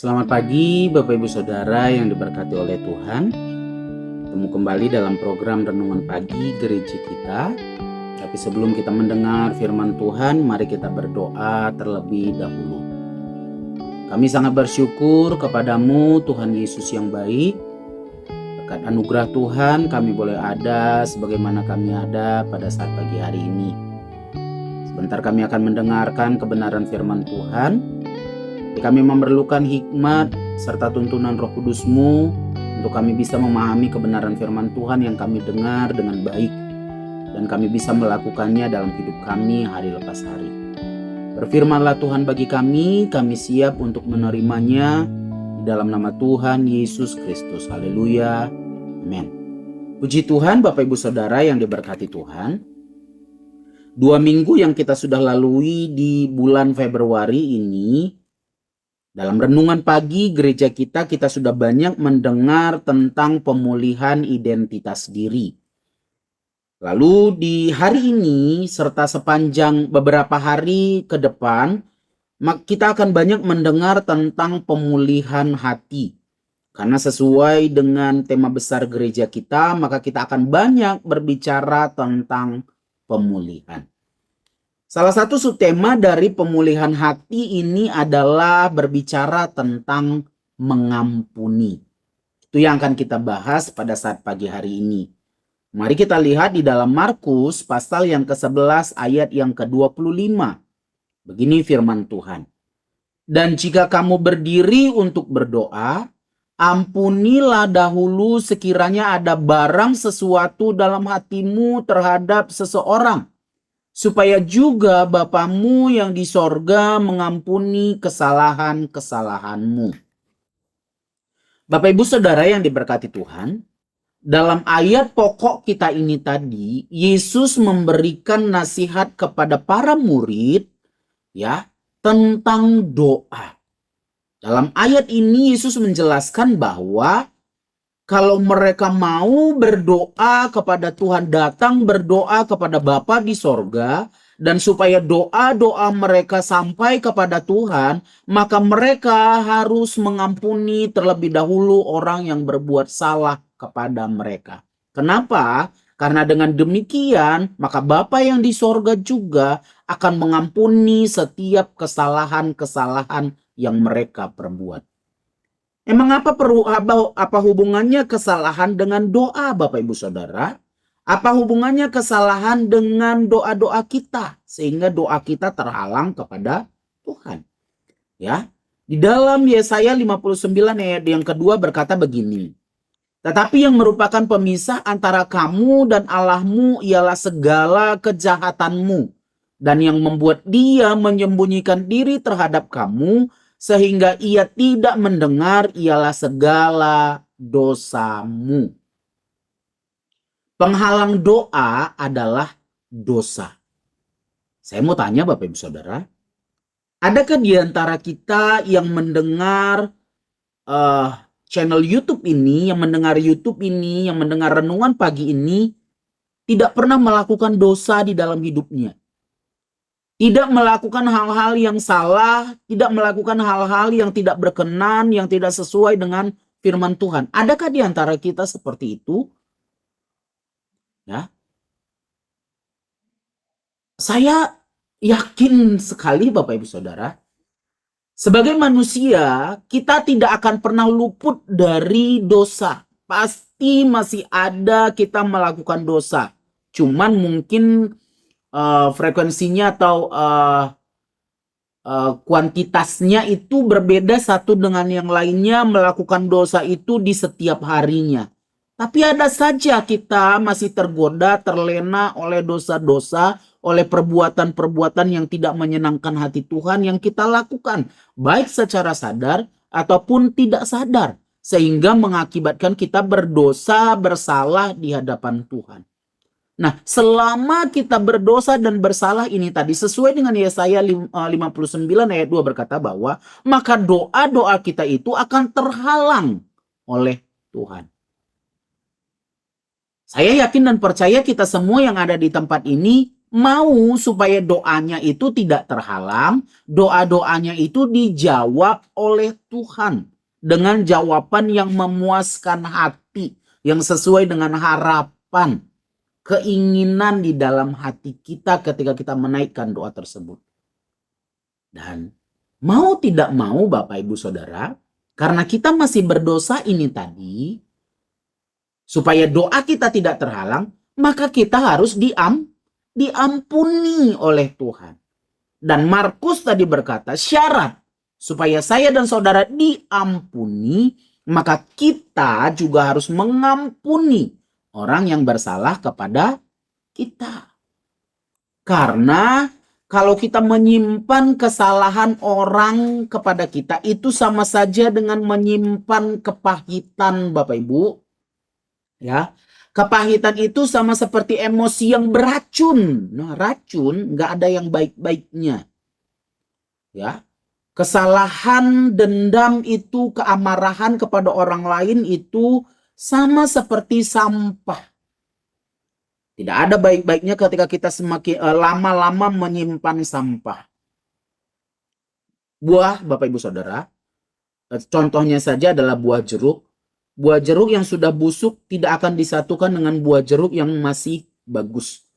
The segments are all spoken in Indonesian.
Selamat pagi Bapak Ibu Saudara yang diberkati oleh Tuhan. Ketemu kembali dalam program Renungan Pagi Gereja kita. Tapi sebelum kita mendengar firman Tuhan, mari kita berdoa terlebih dahulu. Kami sangat bersyukur kepadamu Tuhan Yesus yang baik. Berkat anugerah Tuhan kami boleh ada sebagaimana kami ada pada saat pagi hari ini. Sebentar kami akan mendengarkan kebenaran firman Tuhan. Kami memerlukan hikmat serta tuntunan Roh Kudus-Mu untuk kami bisa memahami kebenaran firman Tuhan yang kami dengar dengan baik dan kami bisa melakukannya dalam hidup kami hari lepas hari. Berfirmanlah Tuhan bagi kami siap untuk menerimanya di dalam nama Tuhan Yesus Kristus. Haleluya. Amin. Puji Tuhan Bapak Ibu Saudara yang diberkati Tuhan. 2 minggu yang kita sudah lalui di bulan Februari ini, dalam renungan pagi gereja kita sudah banyak mendengar tentang pemulihan identitas diri. Lalu di hari ini serta sepanjang beberapa hari ke depan, kita akan banyak mendengar tentang pemulihan hati. Karena sesuai dengan tema besar gereja kita, maka kita akan banyak berbicara tentang pemulihan. Salah satu subtema dari pemulihan hati ini adalah berbicara tentang mengampuni. Itu yang akan kita bahas pada saat pagi hari ini. Mari kita lihat di dalam Markus pasal yang ke-11 ayat yang ke-25. Begini firman Tuhan. Dan jika kamu berdiri untuk berdoa, ampunilah dahulu sekiranya ada barang sesuatu dalam hatimu terhadap seseorang, supaya juga Bapamu yang di sorga mengampuni kesalahan-kesalahanmu. Bapak Ibu Saudara yang diberkati Tuhan, dalam ayat pokok kita ini tadi, Yesus memberikan nasihat kepada para murid tentang doa. Dalam ayat ini Yesus menjelaskan bahwa kalau mereka mau berdoa kepada Tuhan, datang berdoa kepada Bapa di sorga, dan supaya doa-doa mereka sampai kepada Tuhan, maka mereka harus mengampuni terlebih dahulu orang yang berbuat salah kepada mereka. Kenapa? Karena dengan demikian, maka Bapa yang di sorga juga akan mengampuni setiap kesalahan-kesalahan yang mereka perbuat. Emang apa hubungannya kesalahan dengan doa, Bapak Ibu Saudara? Apa hubungannya kesalahan dengan doa-doa kita sehingga doa kita terhalang kepada Tuhan? Ya. Di dalam Yesaya 59 ayat yang kedua berkata begini. Tetapi yang merupakan pemisah antara kamu dan Allahmu ialah segala kejahatanmu, dan yang membuat Dia menyembunyikan diri terhadap kamu sehingga ia tidak mendengar ialah segala dosamu. Penghalang doa adalah dosa. Saya mau tanya Bapak Ibu Saudara, adakah di antara kita yang mendengar channel YouTube ini, yang mendengar YouTube ini, yang mendengar renungan pagi ini, tidak pernah melakukan dosa di dalam hidupnya? Tidak melakukan hal-hal yang salah, tidak melakukan hal-hal yang tidak berkenan, yang tidak sesuai dengan firman Tuhan. Adakah di antara kita seperti itu? Ya. Saya yakin sekali Bapak Ibu Saudara, sebagai manusia kita tidak akan pernah luput dari dosa. Pasti masih ada kita melakukan dosa. Cuman mungkin frekuensinya atau kuantitasnya itu berbeda satu dengan yang lainnya, melakukan dosa itu di setiap harinya. Tapi ada saja kita masih tergoda, terlena oleh dosa-dosa, oleh perbuatan-perbuatan yang tidak menyenangkan hati Tuhan yang kita lakukan, baik secara sadar ataupun tidak sadar, sehingga mengakibatkan kita berdosa, bersalah di hadapan Tuhan. Nah, selama kita berdosa dan bersalah ini tadi sesuai dengan Yesaya 59 ayat 2 berkata bahwa maka doa-doa kita itu akan terhalang oleh Tuhan. Saya yakin dan percaya kita semua yang ada di tempat ini mau supaya doanya itu tidak terhalang, doa-doanya itu dijawab oleh Tuhan dengan jawaban yang memuaskan hati, yang sesuai dengan harapan, keinginan di dalam hati kita ketika kita menaikkan doa tersebut. Dan mau tidak mau Bapak Ibu Saudara, karena kita masih berdosa ini tadi, supaya doa kita tidak terhalang, maka kita harus diampuni oleh Tuhan. Dan Markus tadi berkata, syarat supaya saya dan saudara diampuni, maka kita juga harus mengampuni orang yang bersalah kepada kita. Karena kalau kita menyimpan kesalahan orang kepada kita, itu sama saja dengan menyimpan kepahitan, Bapak Ibu. Ya, kepahitan itu sama seperti emosi yang beracun. Nah, racun nggak ada yang baik-baiknya. Ya, kesalahan, dendam itu, keamarahan kepada orang lain itu sama seperti sampah. Tidak ada baik-baiknya ketika kita semakin lama-lama menyimpan sampah. Buah, Bapak Ibu Saudara, contohnya saja adalah buah jeruk. Buah jeruk yang sudah busuk tidak akan disatukan dengan buah jeruk yang masih bagus.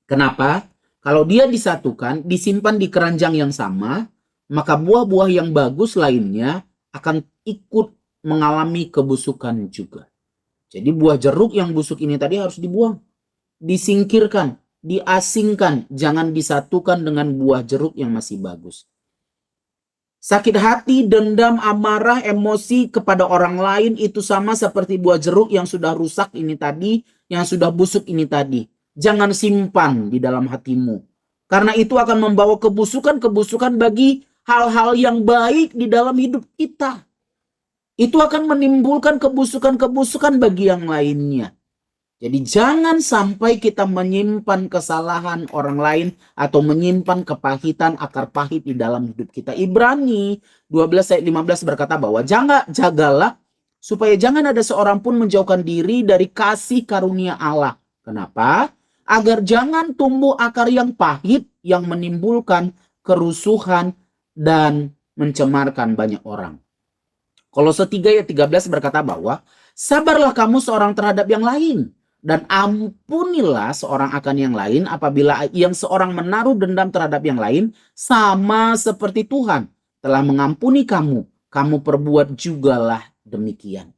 Kenapa? Kalau dia disatukan, disimpan di keranjang yang sama, maka buah-buah yang bagus lainnya akan ikut mengalami kebusukan juga. Jadi buah jeruk yang busuk ini tadi harus dibuang, disingkirkan, diasingkan, jangan disatukan dengan buah jeruk yang masih bagus. Sakit hati, dendam, amarah, emosi kepada orang lain itu sama seperti buah jeruk yang sudah rusak ini tadi, yang sudah busuk ini tadi. Jangan simpan di dalam hatimu. Karena itu akan membawa kebusukan-kebusukan bagi hal-hal yang baik di dalam hidup kita. Itu akan menimbulkan kebusukan-kebusukan bagi yang lainnya. Jadi jangan sampai kita menyimpan kesalahan orang lain atau menyimpan kepahitan, akar pahit di dalam hidup kita. Ibrani 12 ayat 15 berkata bahwa jagalah supaya jangan ada seorang pun menjauhkan diri dari kasih karunia Allah. Kenapa? Agar jangan tumbuh akar yang pahit yang menimbulkan kerusuhan dan mencemarkan banyak orang. Kolose 3 ayat 13 berkata bahwa sabarlah kamu seorang terhadap yang lain. Dan ampunilah seorang akan yang lain apabila yang seorang menaruh dendam terhadap yang lain, sama seperti Tuhan telah mengampuni kamu, kamu perbuat jugalah demikian.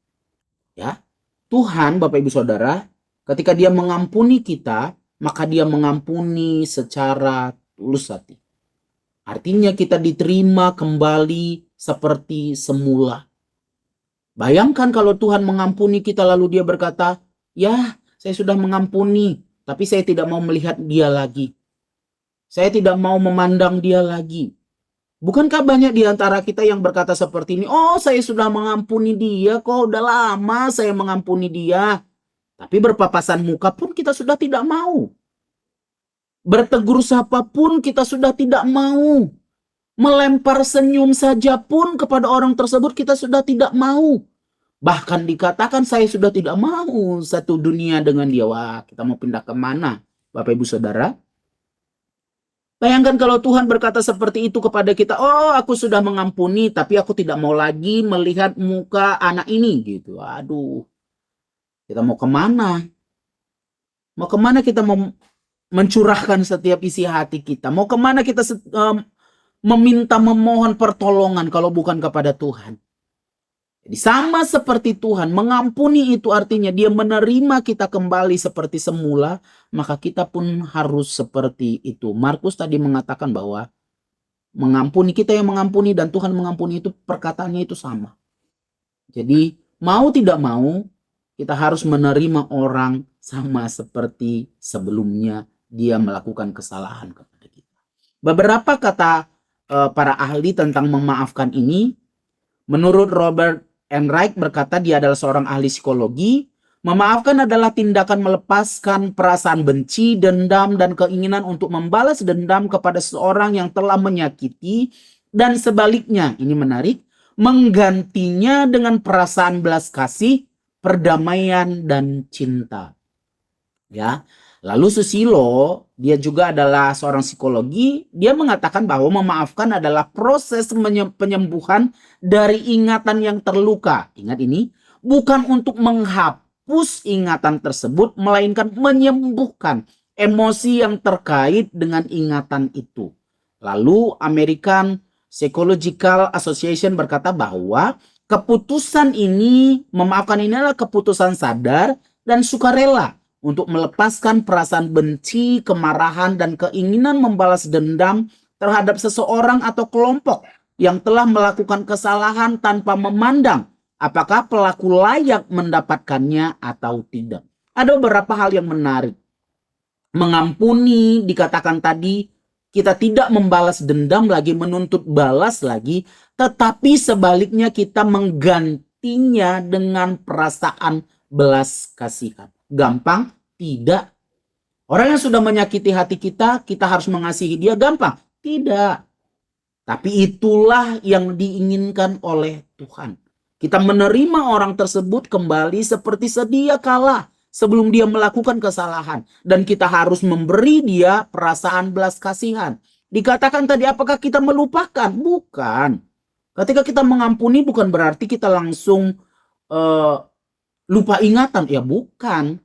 Ya, Tuhan, Bapak Ibu Saudara, ketika Dia mengampuni kita, maka Dia mengampuni secara tulus hati. Artinya kita diterima kembali seperti semula. Bayangkan kalau Tuhan mengampuni kita lalu Dia berkata, ya, saya sudah mengampuni, tapi saya tidak mau melihat dia lagi. Saya tidak mau memandang dia lagi. Bukankah banyak di antara kita yang berkata seperti ini, oh saya sudah mengampuni dia kok, udah lama saya mengampuni dia. Tapi berpapasan muka pun kita sudah tidak mau. Bertegur sapa pun kita sudah tidak mau. Melempar senyum saja pun kepada orang tersebut kita sudah tidak mau. Bahkan dikatakan saya sudah tidak mau satu dunia dengan dia. Wah, kita mau pindah kemana, Bapak Ibu Saudara? Bayangkan kalau Tuhan berkata seperti itu kepada kita, oh aku sudah mengampuni, tapi aku tidak mau lagi melihat muka anak ini. Gitu. Aduh, kita mau kemana? Mau kemana kita mau mencurahkan setiap isi hati kita? Mau kemana kita meminta, memohon pertolongan kalau bukan kepada Tuhan? Jadi sama seperti Tuhan, mengampuni itu artinya Dia menerima kita kembali seperti semula, maka kita pun harus seperti itu. Markus tadi mengatakan bahwa mengampuni, kita yang mengampuni dan Tuhan mengampuni itu perkataannya itu sama. Jadi mau tidak mau kita harus menerima orang sama seperti sebelumnya dia melakukan kesalahan kepada kita. Beberapa kata para ahli tentang memaafkan ini, menurut Robert Enright berkata, dia adalah seorang ahli psikologi. Memaafkan adalah tindakan melepaskan perasaan benci, dendam, dan keinginan untuk membalas dendam kepada seseorang yang telah menyakiti. Dan sebaliknya, ini menarik, menggantinya dengan perasaan belas kasih, perdamaian, dan cinta. Ya, Lalu Susilo, dia juga adalah seorang psikologi, dia mengatakan bahwa memaafkan adalah proses penyembuhan dari ingatan yang terluka. Ingat ini, bukan untuk menghapus ingatan tersebut, melainkan menyembuhkan emosi yang terkait dengan ingatan itu. Lalu American Psychological Association berkata bahwa keputusan ini, memaafkan ini adalah keputusan sadar dan sukarela untuk melepaskan perasaan benci, kemarahan, dan keinginan membalas dendam terhadap seseorang atau kelompok yang telah melakukan kesalahan tanpa memandang apakah pelaku layak mendapatkannya atau tidak. Ada beberapa hal yang menarik. Mengampuni, dikatakan tadi, kita tidak membalas dendam lagi, menuntut balas lagi, tetapi sebaliknya kita menggantinya dengan perasaan belas kasihan. Gampang? Tidak. Orang yang sudah menyakiti hati kita, kita harus mengasihi dia. Gampang? Tidak. Tapi itulah yang diinginkan oleh Tuhan. Kita menerima orang tersebut kembali seperti sedia kala sebelum dia melakukan kesalahan. Dan kita harus memberi dia perasaan belas kasihan. Dikatakan tadi, apakah kita melupakan? Bukan. Ketika kita mengampuni bukan berarti kita langsung lupa ingatan. Ya bukan.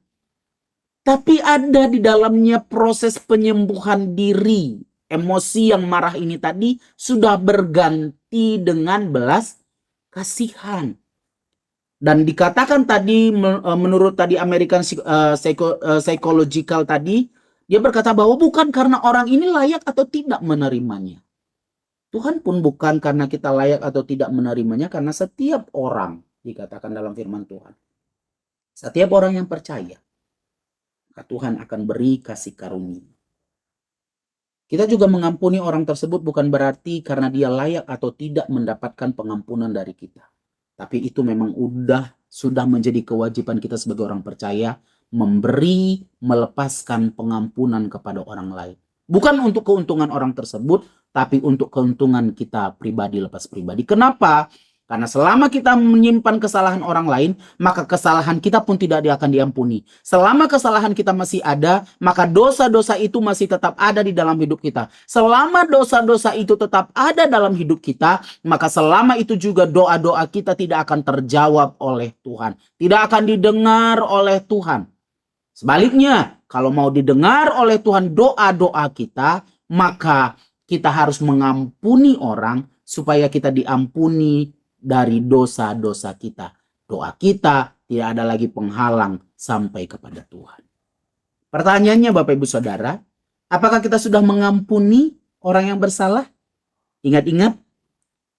Tapi ada di dalamnya proses penyembuhan diri. Emosi yang marah ini tadi sudah berganti dengan belas kasihan. Dan dikatakan tadi, menurut tadi American Psychological tadi, dia berkata bahwa bukan karena orang ini layak atau tidak menerimanya. Tuhan pun bukan karena kita layak atau tidak menerimanya, karena setiap orang, dikatakan dalam firman Tuhan, setiap orang yang percaya, maka Tuhan akan beri kasih karunia. Kita juga mengampuni orang tersebut bukan berarti karena dia layak atau tidak mendapatkan pengampunan dari kita. Tapi itu memang sudah menjadi kewajiban kita sebagai orang percaya, memberi, melepaskan pengampunan kepada orang lain. Bukan untuk keuntungan orang tersebut, tapi untuk keuntungan kita pribadi, lepas pribadi. Kenapa? Karena selama kita menyimpan kesalahan orang lain, maka kesalahan kita pun tidak akan diampuni. Selama kesalahan kita masih ada, maka dosa-dosa itu masih tetap ada di dalam hidup kita. Selama dosa-dosa itu tetap ada dalam hidup kita, maka selama itu juga doa-doa kita tidak akan terjawab oleh Tuhan. Tidak akan didengar oleh Tuhan. Sebaliknya, kalau mau didengar oleh Tuhan doa-doa kita, maka kita harus mengampuni orang supaya kita diampuni dari dosa-dosa kita. Doa kita tidak ada lagi penghalang sampai kepada Tuhan. Pertanyaannya Bapak Ibu Saudara, apakah kita sudah mengampuni orang yang bersalah? Ingat-ingat,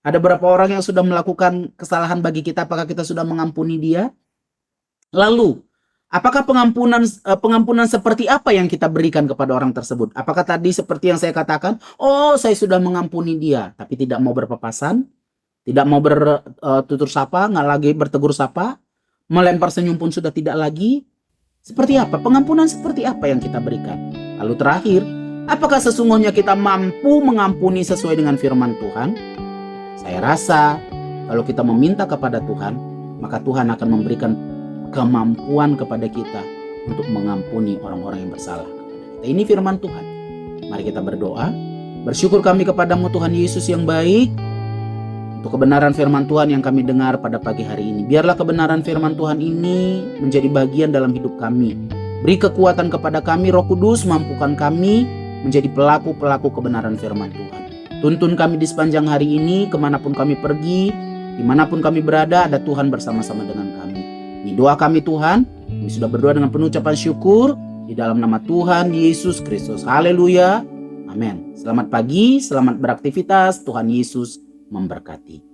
ada berapa orang yang sudah melakukan kesalahan bagi kita, apakah kita sudah mengampuni dia? Lalu, apakah pengampunan seperti apa yang kita berikan kepada orang tersebut? Apakah tadi seperti yang saya katakan, oh saya sudah mengampuni dia, tapi tidak mau berpapasan? Tidak mau bertutur sapa, nggak lagi bertegur sapa, melempar senyum pun sudah tidak lagi. Seperti apa? Pengampunan seperti apa yang kita berikan? Lalu terakhir, apakah sesungguhnya kita mampu mengampuni sesuai dengan firman Tuhan? Saya rasa kalau kita meminta kepada Tuhan, maka Tuhan akan memberikan kemampuan kepada kita untuk mengampuni orang-orang yang bersalah kepada kita. Ini firman Tuhan. Mari kita berdoa. Bersyukur kami kepadamu Tuhan Yesus yang baik, untuk kebenaran firman Tuhan yang kami dengar pada pagi hari ini. Biarlah kebenaran firman Tuhan ini menjadi bagian dalam hidup kami. Beri kekuatan kepada kami, Roh Kudus, mampukan kami menjadi pelaku-pelaku kebenaran firman Tuhan. Tuntun kami di sepanjang hari ini, kemanapun kami pergi, dimanapun kami berada, ada Tuhan bersama-sama dengan kami. Ini doa kami Tuhan, kami sudah berdoa dengan penuh ucapan syukur, di dalam nama Tuhan Yesus Kristus. Haleluya, amin. Selamat pagi, selamat beraktivitas, Tuhan Yesus memberkati.